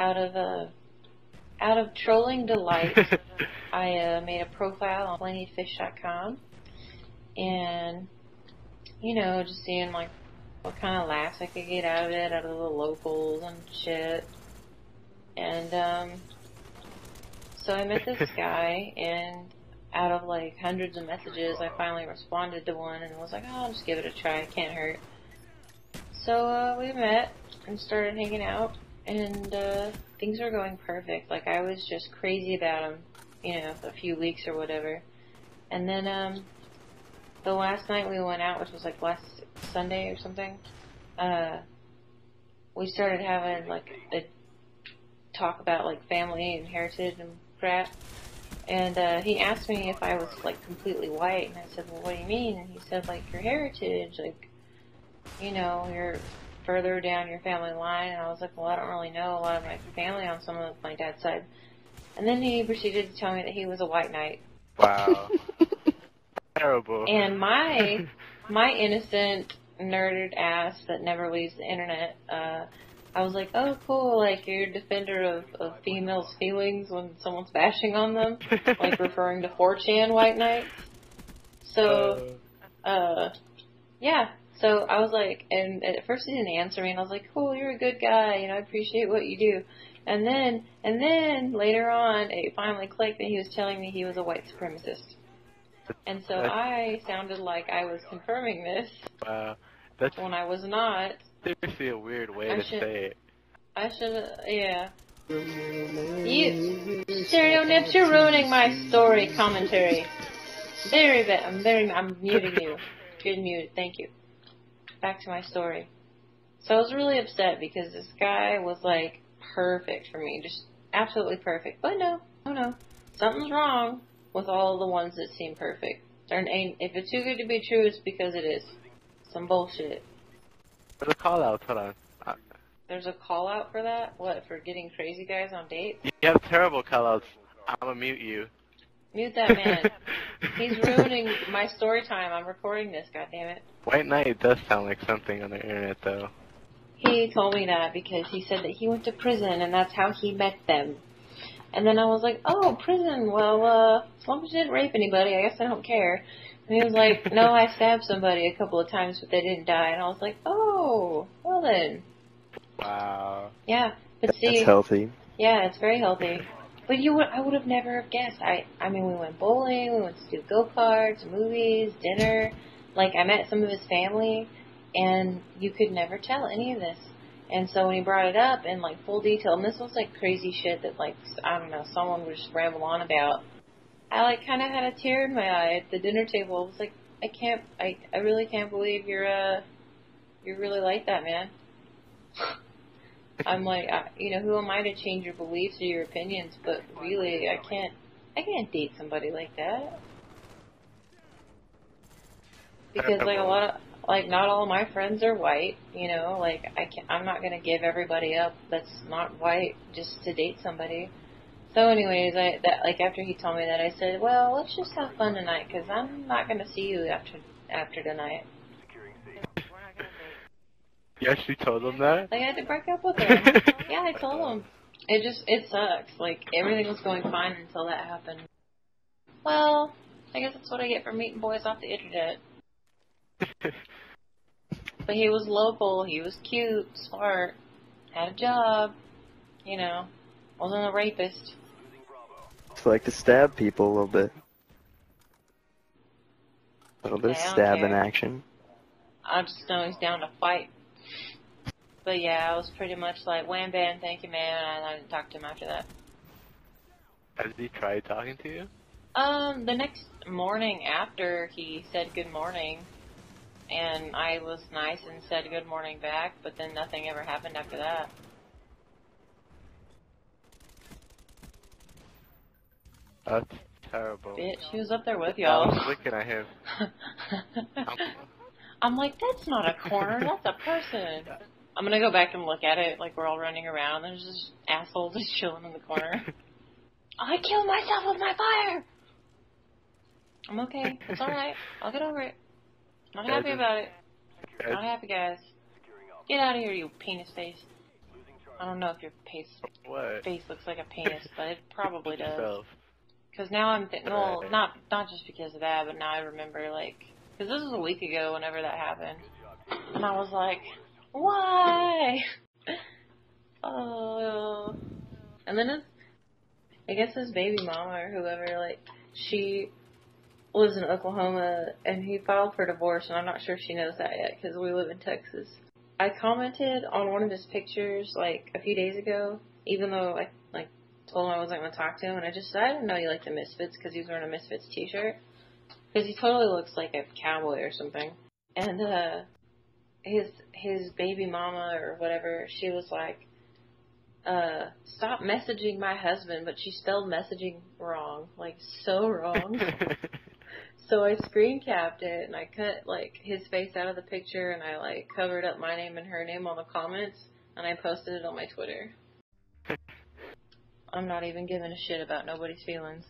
out of trolling delight, I made a profile on plentyfish.com, and just seeing like what kind of laughs I could get out of it, out of the locals and shit. And so I met this guy, and out of like hundreds of messages, I finally responded to one and was like, oh, I'll just give it a try, it can't hurt. So we met and started hanging out, and things were going perfect. Like, I was just crazy about him, a few weeks or whatever. And then the last night we went out, which was like last Sunday or something, we started having like a talk about like family and heritage and crap. And he asked me if I was like completely white, and I said, well, what do you mean? And he said, like, your heritage, like, you're further down your family line. And I was like, well, I don't really know a lot of my family on some of my dad's side. And then he proceeded to tell me that he was a white knight. Wow. Terrible. And my innocent, nerded ass that never leaves the internet, I was like, oh, cool, like, you're a defender of females' feelings when someone's bashing on them, like referring to 4chan white knights. So, yeah. So I was like, and at first he didn't answer me, and I was like, cool, you're a good guy, I appreciate what you do. And then later on, it finally clicked that he was telling me he was a white supremacist. And so I sounded like I was confirming this. Wow. That's when I was not. seriously a weird way to say it. I should, yeah. You, Stereo Nips, you're ruining my story commentary. Very bad. I'm muting you. Good mute. Thank you. Back to my story. So I was really upset because this guy was like perfect for me, just absolutely perfect. But no, something's wrong with all the ones that seem perfect. If it's too good to be true, it's because it is. Some bullshit. There's a call out, hold on. There's a call out for that? What, for getting crazy guys on dates? You have terrible call outs. I'm gonna mute you. Mute that man. He's ruining my story time. I'm recording this, goddammit. White Knight does sound like something on the internet, though. He told me that because he said that he went to prison and that's how he met them. And then I was like, oh, prison, well, as long as you didn't rape anybody, I guess I don't care. And he was like, no, I stabbed somebody a couple of times, but they didn't die. And I was like, oh, well then. Wow. Yeah, but see. That's healthy. Yeah, it's very healthy. But I would have never guessed. I mean, we went bowling, we went to do go-karts, movies, dinner. Like, I met some of his family, and you could never tell any of this. And so when he brought it up in, like, full detail, and this was, like, crazy shit that, like, I don't know, someone would just ramble on about, I, like, kind of had a tear in my eye at the dinner table. I was like, I really can't believe you're really like that, man. I'm like, who am I to change your beliefs or your opinions? But really, I can't date somebody like that. Because, like, not all my friends are white, like, I'm not gonna give everybody up that's not white just to date somebody. So anyways, after he told me that, I said, well, let's just have fun tonight, because I'm not gonna see you after tonight. You actually told him that? Like, I had to break up with him. Yeah, I told him. It sucks. Like, everything was going fine until that happened. Well, I guess that's what I get for meeting boys off the internet. But he was local, he was cute, smart, had a job, wasn't a rapist. It's like to stab people a little bit. A little bit of stabbing action. I just know he's down to fight. But yeah, I was pretty much like, wham bam, thank you man, and I didn't talk to him after that. Has he tried talking to you? The next morning after he said good morning, and I was nice and said good morning back, but then nothing ever happened after that. That's terrible. Bitch, he was up there with y'all. I was looking at him. I'm like, that's not a corner, that's a person. I'm gonna go back and look at it, like we're all running around, there's this asshole just chilling in the corner. I killed myself with my fire! I'm okay, it's alright, I'll get over it. Not happy about it. Not happy, guys. Get out of here, you penis face. I don't know if your What? face looks like a penis, but it probably does. Yourself. Because now I'm well, Right. not just because of that, but now I remember, like, because this was a week ago whenever that happened, and I was like, why? Oh. And then I guess his baby mama or whoever, like, she lives in Oklahoma, and he filed for divorce, and I'm not sure she knows that yet, because we live in Texas. I commented on one of his pictures, like, a few days ago, even though I, like, told him I wasn't going to talk to him, and I just said I didn't know he liked the Misfits, because he was wearing a Misfits t-shirt, because he totally looks like a cowboy or something. And, his baby mama or whatever, she was like, stop messaging my husband, but she spelled messaging wrong, like, so wrong. So I screen capped it, and I cut, like, his face out of the picture, and I, like, covered up my name and her name on the comments, and I posted it on my Twitter. I'm not even giving a shit about nobody's feelings.